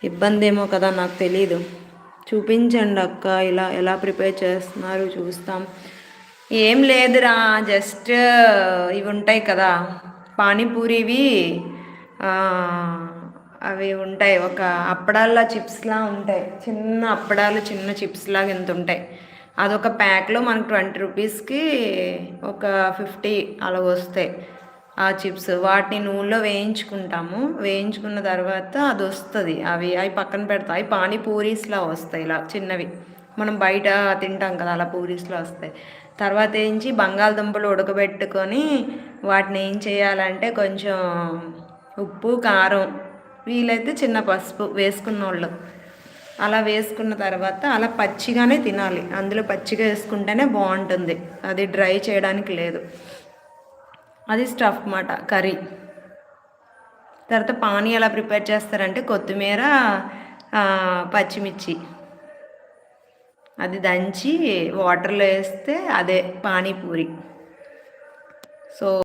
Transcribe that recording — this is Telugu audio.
ఇబ్బంది ఏమో కదా, నాకు తెలీదు. చూపించండి అక్క, ఇలా ఎలా ప్రిపేర్ చేస్తున్నారు చూస్తాం. ఏం లేదురా, జస్ట్ ఇవి ఉంటాయి కదా పానీపూరివి, అవి ఉంటాయి ఒక అప్పడాల చిప్స్లా ఉంటాయి, చిన్న అప్పడాలు చిన్న చిప్స్ లాగా ఎంత ఉంటాయి. అదొక ప్యాక్లో మనకు 20 రూపీస్కి ఒక 50 అలా వస్తాయి ఆ చిప్స్. వాటిని నూనెలో వేయించుకుంటాము, వేయించుకున్న తర్వాత అది వస్తుంది. అవి పక్కన పెడతాయి, పానీపూరీస్లా వస్తాయి ఇలా చిన్నవి. మనం బయట తింటాం కదా అలా పూరీస్లో వస్తాయి. తర్వాత ఏంచి బంగాళదుంపలు ఉడకబెట్టుకొని వాటిని ఏం చేయాలంటే కొంచెం ఉప్పు కారం వీలైతే చిన్న పసుపు వేసుకున్నోళ్ళు అలా వేసుకున్న తర్వాత అలా పచ్చిగానే తినాలి. అందులో పచ్చిగా వేసుకుంటేనే బాగుంటుంది, అది డ్రై చేయడానికి లేదు. అది స్టఫ్ మాట కర్రీ. తర్వాత పానీ ఎలా ప్రిపేర్ చేస్తారంటే కొత్తిమీర, పచ్చిమిర్చి అది దంచి వాటర్లో వేస్తే అదే పానీపూరి. సో